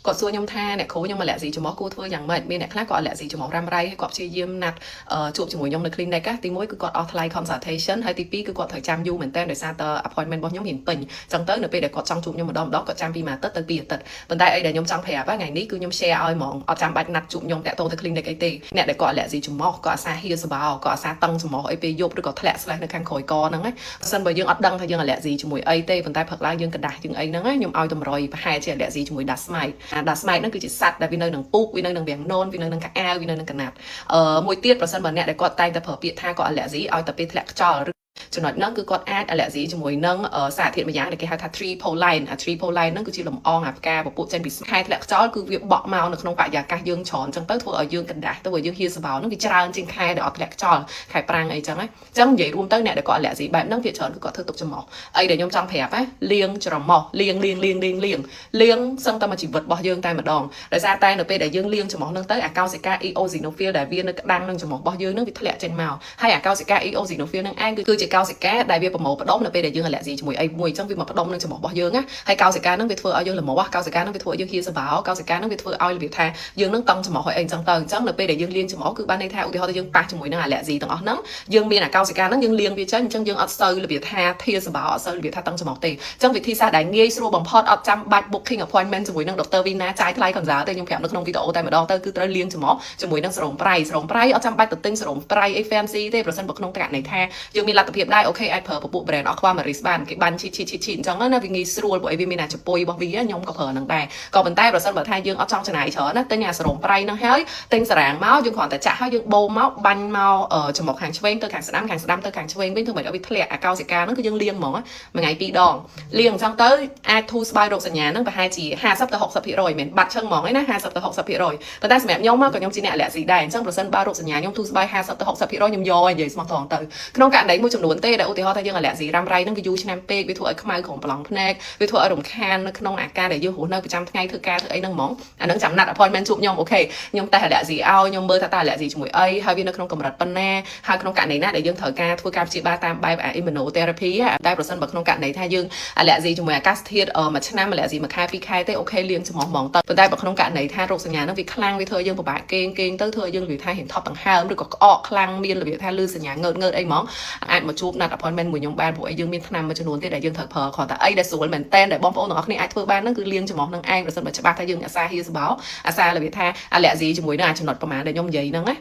គាត់សួរខ្ញុំថាអ្នកគ្រូខ្ញុំមកលាក់ស៊ីចំហគួរធ្វើយ៉ាងម៉េចមានអ្នកខ្លះគាត់លាក់ស៊ីចំហរ៉ាំរ៉ៃហើយគាត់ព្យាយាមណាត់ជួបជាមួយខ្ញុំនៅ clinic ទី1គឺគាត់អស់ថ្លៃ consultation ហើយទី2គឺគាត់ត្រូវចាំយូរមែនតើដោយសារតែ appointment របស់ខ្ញុំរៀងពេញអញ្ចឹងទៅនៅពេលដែលគាត់ចង់ជួបខ្ញុំម្ដងគាត់ចាំពីមួយអាទិត្យទៅ2អាទិត្យប៉ុន្តែអីដែលខ្ញុំចង់ប្រាប់ថ្ងៃនេះគឺខ្ញុំ share ឲ្យហ្មងអត់ចាំបាច់ណាត់ជួបខ្ញុំតាក់ទងទៅ clinic អីទេអ្នកដែលគាត់លាក់ស៊ីចំហគាត់អាសាហៀសបោគាត់អាសាតឹងចំហអីពេលយប់ឬក៏ធ្លាក់ slash នៅខាងក្រោយកហ្នឹងណាបើសិនបើយើងអត់ដឹងថាយើងអាលាក់ស៊ីជាមួយអីទេប៉ុន្តែផឹកឡើងយើងកដាស់យើងអីហ្នឹងខ្ញុំឲ្យតម្រុយប្រហែលជាអាលាក់ស៊ីជាមួយ Dasmite Dasmite ហ្នឹងគឺជាសត្វដែលវានៅនឹងពូកវានៅនឹងវាំងននវានៅនឹងកាអាវវានៅនឹងកណាត់មួយទៀតប្រសិនបើអ្នកដែលគាត់តែងតែប្រើពាក្យថាគាត់អាឡែស៊ីឲ្យតែពេលធ្លាក់ខ្យល់ចំណុចហ្នឹងគឺគាត់អាចអាឡែស៊ីជាមួយនឹងសារធាតុមួយយ៉ាងដែលគេហៅថា tripoline tripoline ហ្នឹងគឺជាលំអងផ្កាពពួកចេញពីខែធ្លាក់ខ្យល់គឺវាបក់មកនៅក្នុងបរិយាកាសយើងច្រើនអញ្ចឹងទៅធ្វើឲ្យយើងកណ្ដាស់ទៅឲ្យយើងហៀសបោហ្នឹងវាច្រើនជាងខែដែលអត់ធ្លាក់ខ្យល់ខែប្រាំងអីចឹងណាអញ្ចឹងនិយាយរួមទៅអ្នកដែលគាត់អាឡែស៊ីបែបហ្នឹងវាច្រើនគឺគាត់ធ្វើទុកចំហអីដែលខ្ញុំចង់ប្រាប់ណាលាងច្រមុះលាងសឹងតែមួយជីវិតរបស់យើងតែម្ដងដោយសារតែនៅពេលដែលយើងលាងច្រមុះហ្នឹងទៅអាកោសិកា eosinophil ដែលវានៅក្តាំងនឹងច្រមុះរបស់យើងហ្នឹងវាធ្លាក់ចេញមកហើយអាកោសិកា eosinophil ហ្នឹងឯងគឺជាកោសិកាដែលវាប្រមូលផ្ដុំនៅពេលដែលយើងអាឡែស៊ីជាមួយអីមួយអញ្ចឹងវាមកផ្ដុំនឹងច្រមុះរបស់យើងណាហើយកោសិកាហ្នឹងវាធ្វើឲ្យយើងល្មមកោសិកាហ្នឹងវាធ្វើឲ្យយើងហៀសបោកោសិកាហ្នឹងវាធ្វើឲ្យរបៀបថាយើងនឹងតង់ច្រមុះឲ្យអីអញ្ចឹងទៅអញ្ចឹងនៅពេលដែលយើងលាងច្រមុះគឺបានន័យថាឧទាហរណ៍ថាយើងប៉ះជាមួយនឹងអាឡែស៊ីទាំងអស់ហ្នឹងយើងមានអាកោសិកាហ្នឹងយើងលាងវាចេញអញ្ចឹងយើងអត់សូវរបៀបថាហៀសបោអត់សូវរបៀបថាតង់ច្រមុះទេអញ្ចឹងវិធីសាស្ត្រដែលងាយស្រួលបំផុតអត់ចាំបាច់ booking appointment ជាមួយនឹង Dr. Vina ចាយថ្លៃ consult ទេខ្ញុំប្រាប់នៅក្នុងវីដេអូតែម្ដងទៅគឺត្រូវលាងច្រមុះជាមួយនឹងស្រោមប្រៃអត់ចាំបាច់ទៅទិញស្រោមប្រៃអី fancy ទេប្រសិនបើក្នុងករណីថាយើងមានលទ្ធភាពដែរអូខេអាចប្រើពពួក brand Aquamaris បានគេបាញ់ឈីអញ្ចឹងណាវាងាយស្រួលព្រោះអីវាមានអាចពុយរបស់វាខ្ញុំក៏ប្រើហ្នឹងដែរក៏ប៉ុន្តែប្រសិនបើថាយើងអត់ចង់ចំណាយច្រើនណាទិញអាស្រោមប្រៃហ្នឹងហើយទិញសារ៉ាងមកយើងគ្រាន់តែចាក់ហើយយើងបូមមកបាញ់មកច្រមុះខាងឆ្វេងទៅខាងស្ដាំទៅខាងឆ្វេងវិញធ្វើម៉េចឲ្យវាធ្លាក់អាកោសិកាហ្នឹងគឺយើងលាងហ្មងមួយថ្ងៃ2ដងលាងអញ្ចឹងទៅអាចធូរស្បើយរោគសញ្ញាហ្នឹងប្រហែលជា50ទៅ60%មិនបាត់ឈឹងហ្មងឯណា50ទៅ60%ប៉ុន្តែសម្រាប់ខ្ញុំក៏ខ្ញុំជាអ្នកអាឡែស៊ីដែរអញ្ចឹងប្រសិនបើរោគសញ្ញាខ្ញុំធូរស្បើយ50ទៅ60%ខ្ញុំយកឲ្យនិយាយស្មោះត្រង់ទៅក្នុងករណីមួយចំនួនទេដែលឧទាហរណ៍ថាយើងអាឡែស៊ីរ៉ាំរ៉ៃហ្នឹងវាយូរឆ្នាំពេកវាធ្វើឲ្យខ្មៅក្រោមប្រឡងភ្នែកវាធ្វើឲ្យរំខាននៅក្នុងអាការដែលយើងរស់នៅប្រចាំថ្ងៃធ្វើការធ្វើអីហ្នឹងហ្មងអាហ្នឹងចាំណាត់ appointment ជួបខ្ញុំអូខេខ្ញុំតែអាឡែស៊ីឲ្យខ្ញុំមើលថាតើអាឡែស៊ីជាមួយអីហើយវានៅក្នុងកម្រិតប៉ុណ្ណាហើយក្នុងករណីណាដែលយើងត្រូវការធ្វើការព្យាបាលតាមបែប immunotherapy តែប្រសិនបើក្នុងករណីថាយើងអាឡែស៊ីជាមួយអាកាសធាតុមួយឆ្នាំអាឡែស៊ីមួយខែ2ខែទេអូខេលាងច្រមុះហ្មងទៅប៉ុន្តែបើក្នុងករណីថារោគសញ្ញាហ្នឹងវាខ្លាំងវាធ្វើឲ្យយើងពិបាកគេងទៅធ្វើឲ្យយើងរបៀបថាហ៊ានថប់ដង្ហើមឬក៏ក្អកខ្លាំងមានរបៀបថាលឺសញ្ញាងើតអីហ្មងអាចមកជួបណាត់ appointment មួយខ្ញុំបានព្រោះអីយើងមានថ្នាំមួយចំនួនទៀតដែលយើងត្រូវប្រើគ្រាន់តែអីដែលស្រួលមែនតែនដែលបងប្អូនទាំងអស់គ្នាអាចធ្វើបានហ្នឹងគឺលាងច្រមុះនឹងឯងប្រសិនបើច្បាស់ថាយើងអាសាហៀសបោអាសារបៀបថាអាឡែស៊ីជាមួយនឹងចំណុចប្រមាណដែលខ្ញុំនិយាយហ្នឹងណា